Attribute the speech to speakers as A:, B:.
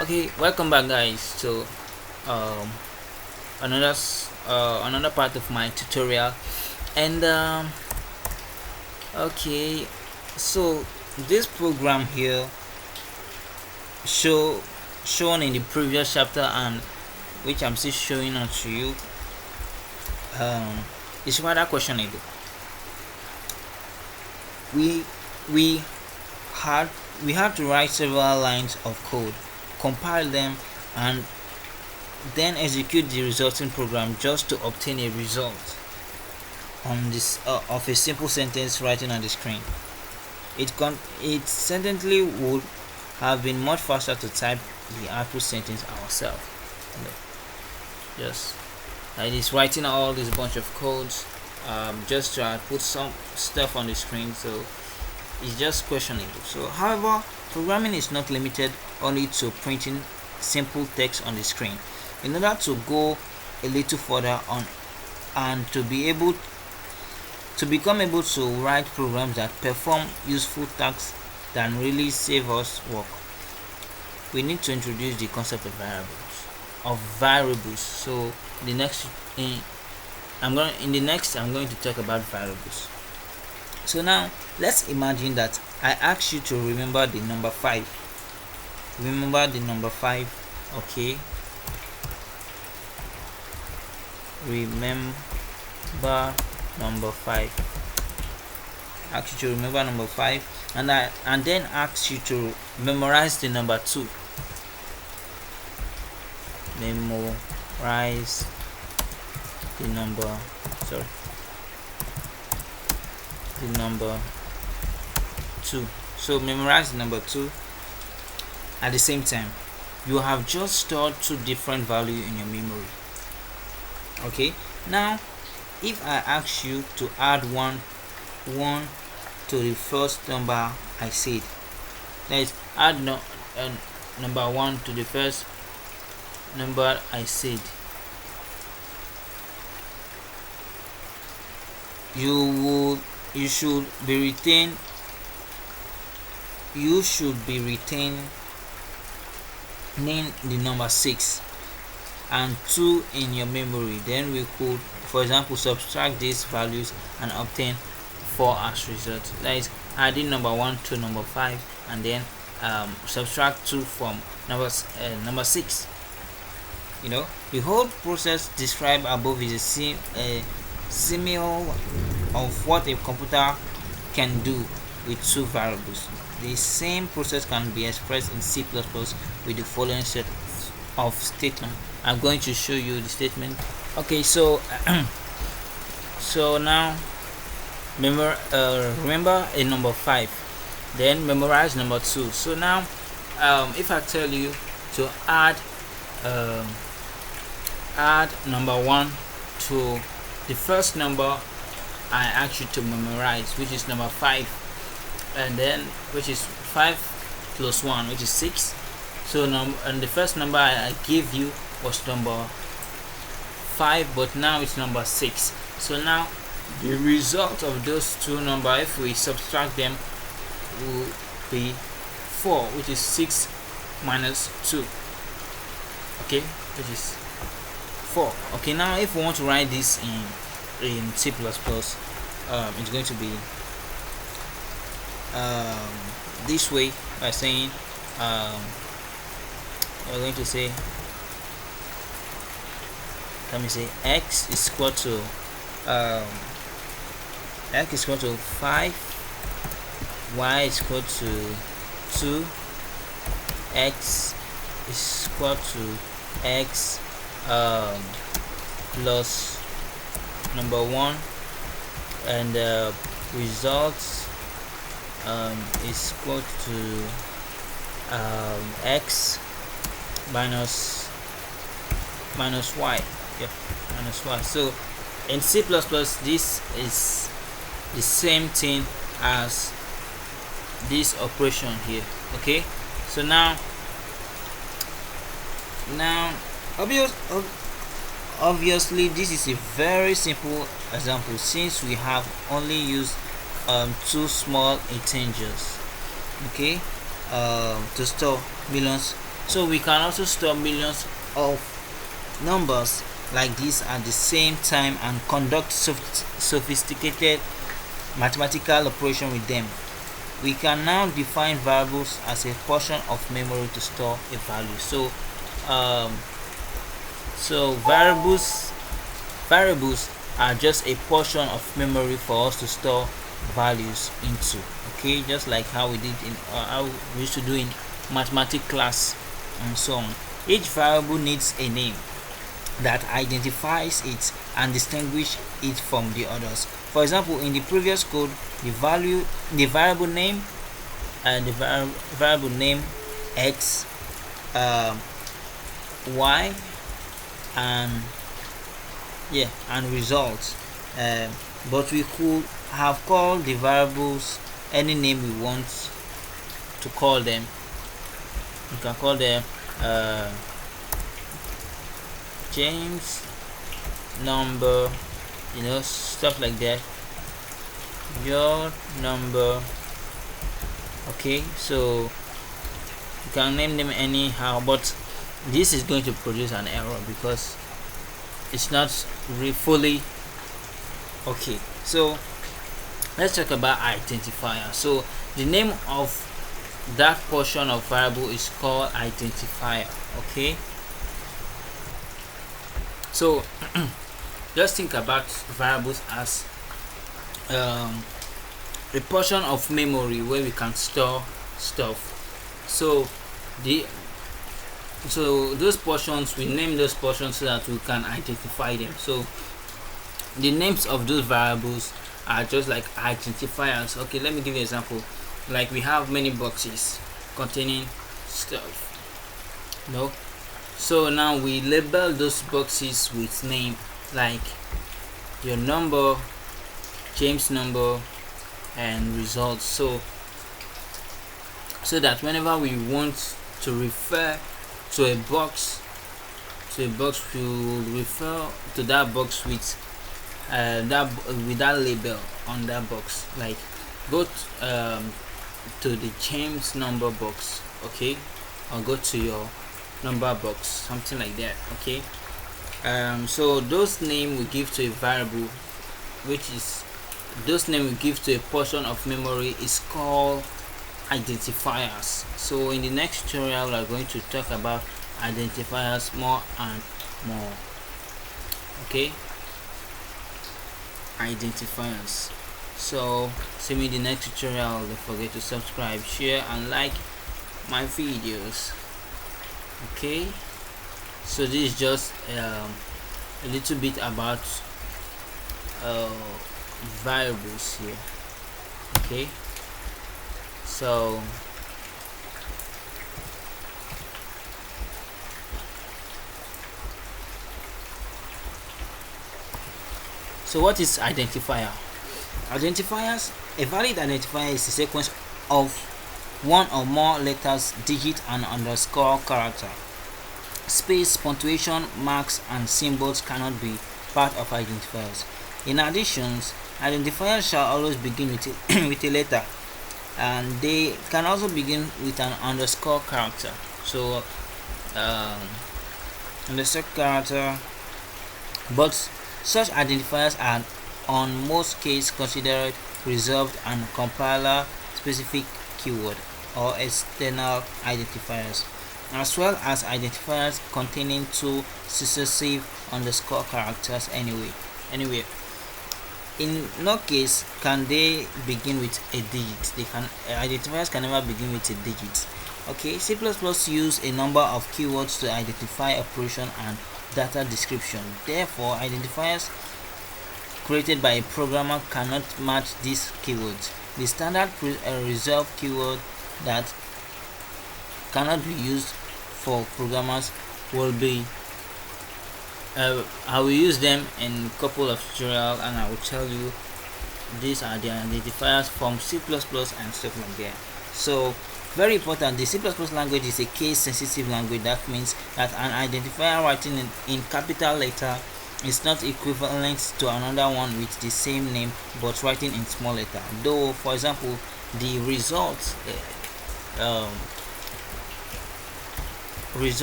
A: Okay, welcome back, guys, to um, another part of my tutorial. And okay, so this program here shown in the previous chapter, and which I'm still showing on to you, is rather questionable. We we had we had to write several lines of code, compile them, and then execute the resulting program just to obtain a result on this of a simple sentence writing on the screen. It certainly would have been much faster to type the output sentence ourselves. Just it is writing all this bunch of codes just to put some stuff on the screen, so it's just questionable. So, however, programming is not limited only to printing simple text on the screen. In order to go a little further on and to become able to write programs that perform useful tasks that really save us work, we need to introduce the concept of variables. So I'm going to talk about variables. So now let's imagine that I ask you to remember the number 5. Remember the number 5, okay? Remember number 5. Ask you to remember number 5, and then ask you to memorize the number 2. Memorize the number 2. So memorize the number 2. At the same time, you have just stored 2 different values in your memory. Okay, now if I ask you to add one to the first number I said, that is, add number 1 to the first number I said, you should be retaining the number 6 and 2 in your memory. Then we could, for example, subtract these values and obtain 4 as result. That is, adding number 1 to number 5 and then subtract 2 from number 6. The whole process described above is a simile of what a computer can do with 2 variables. The same process can be expressed in C++ with the following set of statements. I'm going to show you the statement. Okay, so so now remember a number 5, then memorize number 2. So now if I tell you to add number 1 to the first number I ask you to memorize, which is number 5, and then which is 5 plus 1, which is 6. So and the first number I gave you was number 5, but now it's number 6. So now the result of those 2 numbers, if we subtract them, will be 4, which is 6 minus 2. Okay, which is 4. Okay, now if we want to write this in C++, it's going to be this way, by saying we're going to say, let me say, x is equal to 5, y is equal to 2, x is equal to x plus number 1, and the result is equal to x minus y. Minus y. So in C++, this is the same thing as this operation here. Okay, so now obviously this is a very simple example, since we have only used 2 small integers, okay, to store millions So we can also store millions of numbers like this at the same time and conduct sophisticated mathematical operation with them. We can now define variables as a portion of memory to store a value. Um, so variables are just a portion of memory for us to store values into. Okay, just like how we did in how we used to do in mathematics class and so on. Each variable needs a name that identifies it and distinguish it from the others. For example, in the previous code, the variable name and the variable name x, y, and results. But we could have called the variables any name we want to call them. You can call them James number, stuff like that, your number. Okay, so you can name them anyhow, but this is going to produce an error because it's not fully okay. So let's talk about identifier. So the name of that portion of variable is called identifier. Okay, so just think about variables as a portion of memory where we can store stuff. So those portions, we name those portions so that we can identify them. So the names of those variables are just like identifiers. Okay, let me give you an example. Like we have many boxes containing stuff. So now we label those boxes with name like your number, James number, and results. So that whenever we want to refer to a box, we will refer to that box with that label on that box. Like go to the James number box, okay, or go to your number box, something like that. Okay, so those name we give to a variable, which is those name we give to a portion of memory, is called identifiers. So in the next tutorial we are going to talk about identifiers more and more. Okay, identifiers. So see me in the next tutorial. Don't forget to subscribe, share, and like my videos. Okay, so this is just a little bit about variables here. Okay, so what is identifier? Identifiers. A valid identifier is a sequence of one or more letters, digit, and underscore character. Space, punctuation marks, and symbols cannot be part of identifiers. In addition, identifiers shall always begin with with a letter, and they can also begin with an underscore character. So underscore character, but such identifiers are on most cases considered reserved and compiler specific keyword or external identifiers, as well as identifiers containing two successive underscore characters anywhere. In no case can they begin with a digit. Identifiers can never begin with a digit. Okay, C++ use a number of keywords to identify operation and data description. Therefore, identifiers created by a programmer cannot match these keywords. The standard reserved keyword that cannot be used for programmers will be I will use them in a couple of tutorials, and I will tell you these are the identifiers from C++ and stuff like that. So very important, the C++ language is a case sensitive language. That means that an identifier written in capital letter is not equivalent to another one with the same name but writing in small letter. Though, for example, the results result